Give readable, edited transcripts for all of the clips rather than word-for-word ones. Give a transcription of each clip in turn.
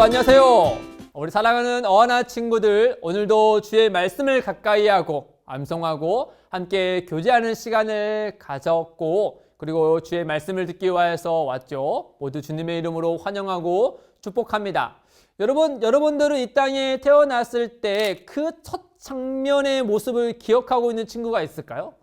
안녕하세요. 우리 사랑하는 어하나 친구들, 오늘도 주의 말씀을 가까이 하고 암송하고 함께 교제하는 시간을 가졌고, 그리고 주의 말씀을 듣기 위해서 왔죠. 모두 주님의 이름으로 환영하고 축복합니다. 여러분들은 이 땅에 태어났을 때 그 첫 장면의 모습을 기억하고 있는 친구가 있을까요?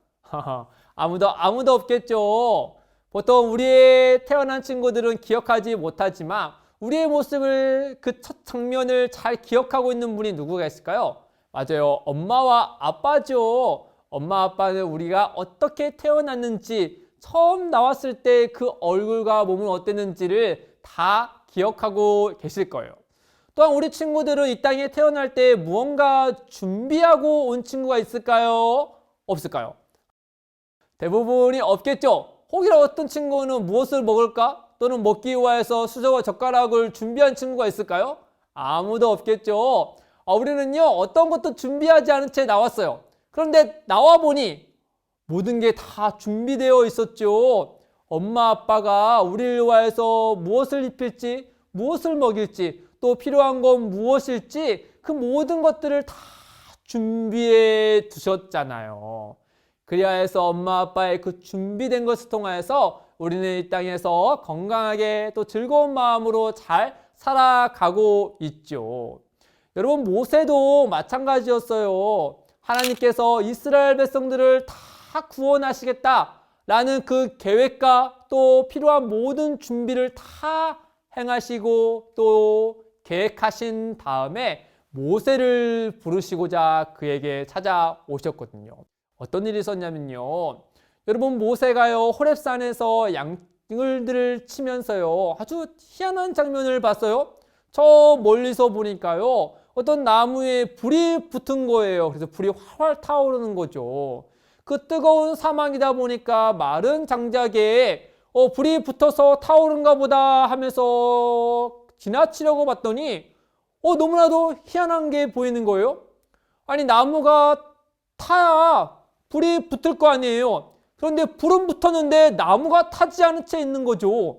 아무도 없겠죠. 보통 우리의 태어난 친구들은 기억하지 못하지만 우리의 모습을, 그 첫 장면을 잘 기억하고 있는 분이 누구가 있을까요? 맞아요. 엄마와 아빠죠. 엄마 아빠는 우리가 어떻게 태어났는지, 처음 나왔을 때 그 얼굴과 몸은 어땠는지를 다 기억하고 계실 거예요. 또한 우리 친구들은 이 땅에 태어날 때 무언가 준비하고 온 친구가 있을까요? 없을까요? 대부분이 없겠죠. 혹이라 어떤 친구는 무엇을 먹을까? 또는 먹기 위해서 수저와 젓가락을 준비한 친구가 있을까요? 아무도 없겠죠. 우리는요, 어떤 것도 준비하지 않은 채 나왔어요. 그런데 나와보니 모든 게 다 준비되어 있었죠. 엄마 아빠가 우리를 위해서 무엇을 입힐지, 무엇을 먹일지, 또 필요한 건 무엇일지, 그 모든 것들을 다 준비해 두셨잖아요. 그래야 해서 엄마 아빠의 그 준비된 것을 통해서 우리는 이 땅에서 건강하게 또 즐거운 마음으로 잘 살아가고 있죠. 여러분, 모세도 마찬가지였어요. 하나님께서 이스라엘 백성들을 다 구원하시겠다라는 그 계획과 또 필요한 모든 준비를 다 행하시고 또 계획하신 다음에 모세를 부르시고자 그에게 찾아오셨거든요. 어떤 일이 있었냐면요, 여러분, 모세가요 호렙산에서 양들을 치면서요 아주 희한한 장면을 봤어요. 저 멀리서 보니까요 어떤 나무에 불이 붙은 거예요. 그래서 불이 활활 타오르는 거죠. 그 뜨거운 사막이다 보니까 마른 장작에 불이 붙어서 타오른가 보다 하면서 지나치려고 봤더니 너무나도 희한한 게 보이는 거예요. 아니, 나무가 타야 불이 붙을 거 아니에요. 그런데 불은 붙었는데 나무가 타지 않은 채 있는 거죠.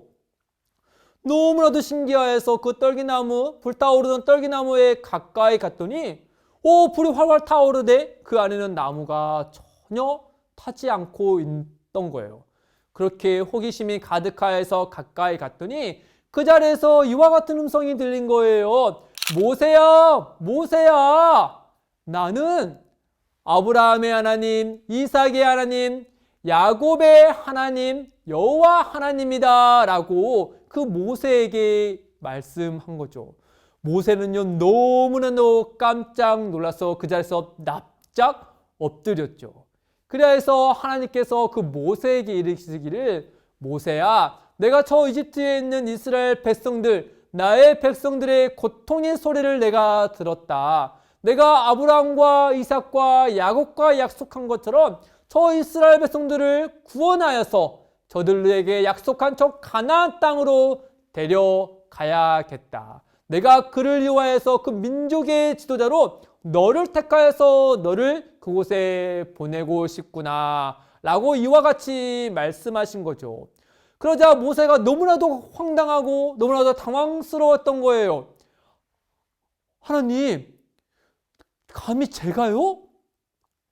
너무나도 신기해서 그 떨기나무, 불타오르는 떨기나무에 가까이 갔더니 불이 활활 타오르되 그 안에는 나무가 전혀 타지 않고 있던 거예요. 그렇게 호기심이 가득하여서 가까이 갔더니 그 자리에서 이와 같은 음성이 들린 거예요. 모세야, 모세야, 나는 아브라함의 하나님, 이삭의 하나님, 야곱의 하나님, 여호와 하나님이다 라고 그 모세에게 말씀한 거죠. 모세는요 너무나도 깜짝 놀라서 그 자리에서 납작 엎드렸죠. 그래서 하나님께서 그 모세에게 이르시기를, 모세야, 내가 저 이집트에 있는 이스라엘 백성들, 나의 백성들의 고통의 소리를 내가 들었다. 내가 아브라함과 이삭과 야곱과 약속한 것처럼 저 이스라엘 백성들을 구원하여서 저들에게 약속한 저 가나안 땅으로 데려가야겠다. 내가 그를 위하여서 그 민족의 지도자로 너를 택하여서 너를 그곳에 보내고 싶구나 라고 이와 같이 말씀하신 거죠. 그러자 모세가 너무나도 황당하고 너무나도 당황스러웠던 거예요. 하나님, 감히 제가요?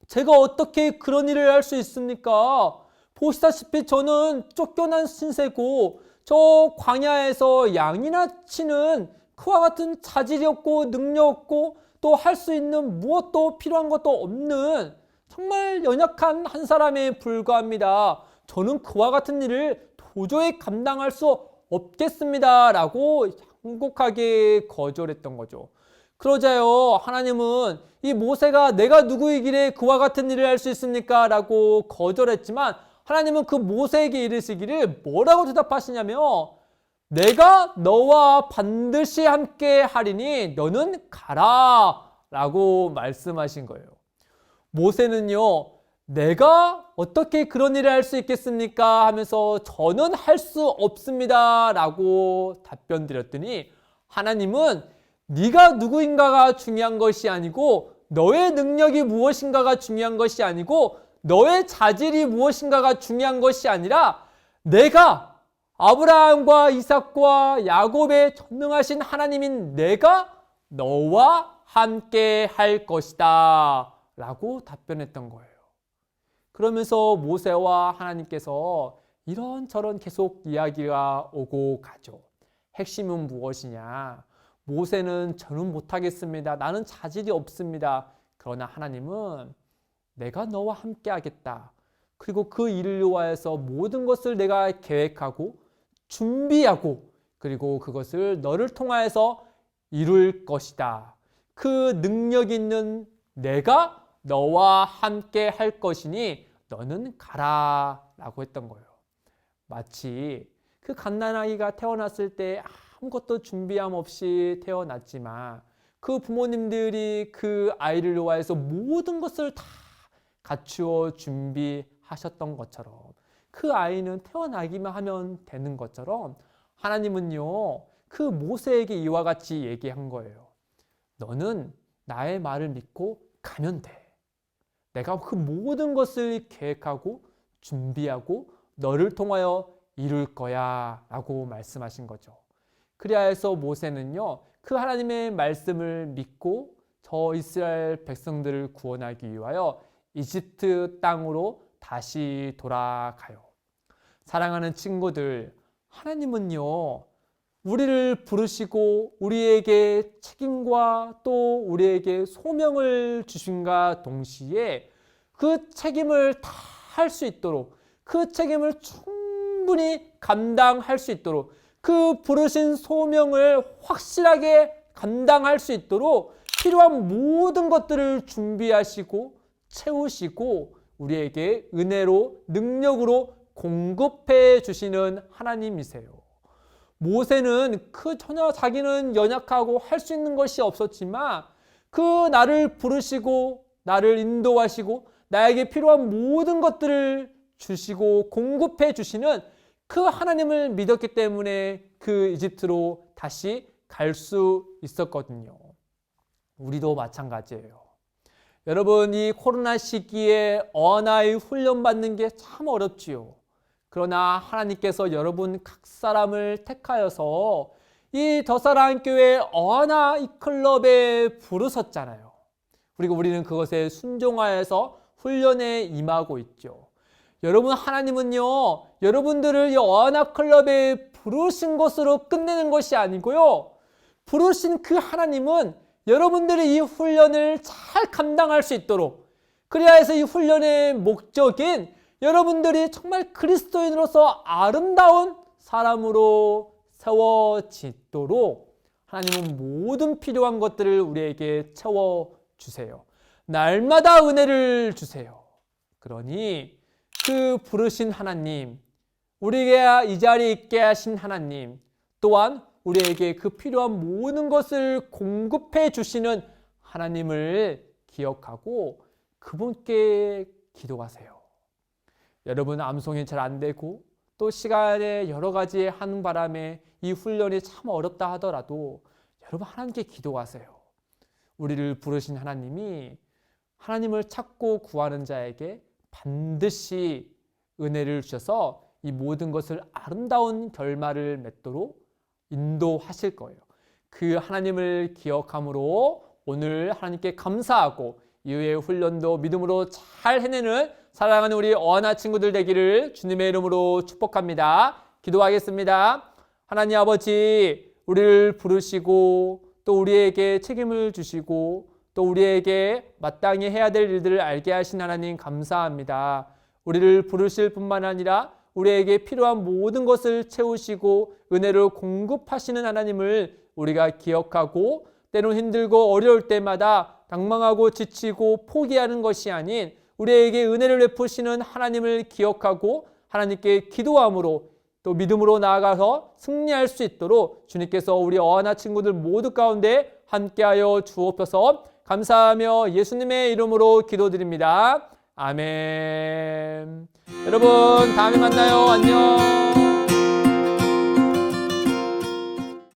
제가 어떻게 그런 일을 할 수 있습니까? 보시다시피 저는 쫓겨난 신세고 저 광야에서 양이나 치는 그와 같은 자질이 없고 능력 없고 또 할 수 있는 무엇도 필요한 것도 없는 정말 연약한 한 사람에 불과합니다. 저는 그와 같은 일을 도저히 감당할 수 없겠습니다 라고 한곡하게 거절했던 거죠. 그러자요 하나님은 이 모세가 내가 누구이기에 그와 같은 일을 할 수 있습니까? 라고 거절했지만 하나님은 그 모세에게 이르시기를 뭐라고 대답하시냐면, 내가 너와 반드시 함께 하리니 너는 가라 라고 말씀하신 거예요. 모세는요 내가 어떻게 그런 일을 할 수 있겠습니까? 하면서 저는 할 수 없습니다 라고 답변 드렸더니 하나님은 네가 누구인가가 중요한 것이 아니고 너의 능력이 무엇인가가 중요한 것이 아니고 너의 자질이 무엇인가가 중요한 것이 아니라 내가 아브라함과 이삭과 야곱의 전능하신 하나님인 내가 너와 함께 할 것이다 라고 답변했던 거예요. 그러면서 모세와 하나님께서 이런저런 계속 이야기가 오고 가죠. 핵심은 무엇이냐? 모세는 저는 못하겠습니다. 나는 자질이 없습니다. 그러나 하나님은 내가 너와 함께 하겠다. 그리고 그 일을 위하여서 모든 것을 내가 계획하고 준비하고 그리고 그것을 너를 통하여서 이룰 것이다. 그 능력 있는 내가 너와 함께 할 것이니 너는 가라 라고 했던 거예요. 마치 그 갓난아기가 태어났을 때 아무것도 준비함 없이 태어났지만 그 부모님들이 그 아이를 위하여서 모든 것을 다 갖추어 준비하셨던 것처럼 그 아이는 태어나기만 하면 되는 것처럼 하나님은요 그 모세에게 이와 같이 얘기한 거예요. 너는 나의 말을 믿고 가면 돼. 내가 그 모든 것을 계획하고 준비하고 너를 통하여 이룰 거야 라고 말씀하신 거죠. 그리하여서 모세는요 그 하나님의 말씀을 믿고 저 이스라엘 백성들을 구원하기 위하여 이집트 땅으로 다시 돌아가요. 사랑하는 친구들, 하나님은요 우리를 부르시고 우리에게 책임과 또 우리에게 소명을 주신과 동시에 그 책임을 다 할 수 있도록 그 책임을 충분히 감당할 수 있도록 그 부르신 소명을 확실하게 감당할 수 있도록 필요한 모든 것들을 준비하시고 채우시고 우리에게 은혜로 능력으로 공급해 주시는 하나님이세요. 모세는 전혀 자기는 연약하고 할 수 있는 것이 없었지만 그 나를 부르시고 나를 인도하시고 나에게 필요한 모든 것들을 주시고 공급해 주시는 그 하나님을 믿었기 때문에 그 이집트로 다시 갈 수 있었거든요. 우리도 마찬가지예요. 여러분, 이 코로나 시기에 언어의 훈련 받는 게 참 어렵지요. 그러나 하나님께서 여러분 각 사람을 택하여서 이 더사랑교회 언어 클럽에 부르셨잖아요. 그리고 우리는 그것에 순종하여서 훈련에 임하고 있죠. 여러분, 하나님은요 여러분들을 이 언어 클럽에 부르신 것으로 끝내는 것이 아니고요, 부르신 그 하나님은 여러분들이 이 훈련을 잘 감당할 수 있도록, 그래야 해서 이 훈련의 목적인 여러분들이 정말 그리스도인으로서 아름다운 사람으로 세워지도록 하나님은 모든 필요한 것들을 우리에게 채워주세요. 날마다 은혜를 주세요. 그러니 그 부르신 하나님, 우리에게 이 자리에 있게 하신 하나님, 또한 우리에게 그 필요한 모든 것을 공급해 주시는 하나님을 기억하고 그분께 기도하세요. 여러분, 암송이 잘 안 되고 또 시간에 여러 가지 하는 바람에 이 훈련이 참 어렵다 하더라도 여러분 하나님께 기도하세요. 우리를 부르신 하나님이 하나님을 찾고 구하는 자에게 반드시 은혜를 주셔서 이 모든 것을 아름다운 결말을 맺도록 인도하실 거예요. 그 하나님을 기억함으로 오늘 하나님께 감사하고 이후의 훈련도 믿음으로 잘 해내는 사랑하는 우리 어하나 친구들 되기를 주님의 이름으로 축복합니다. 기도하겠습니다. 하나님 아버지, 우리를 부르시고 또 우리에게 책임을 주시고 또 우리에게 마땅히 해야 될 일들을 알게 하신 하나님 감사합니다. 우리를 부르실 뿐만 아니라 우리에게 필요한 모든 것을 채우시고 은혜를 공급하시는 하나님을 우리가 기억하고 때론 힘들고 어려울 때마다 당망하고 지치고 포기하는 것이 아닌 우리에게 은혜를 베푸시는 하나님을 기억하고 하나님께 기도함으로 또 믿음으로 나아가서 승리할 수 있도록 주님께서 우리 어하나 친구들 모두 가운데 함께하여 주옵소서. 감사하며 예수님의 이름으로 기도드립니다. 아멘. 여러분, 다음에 만나요. 안녕.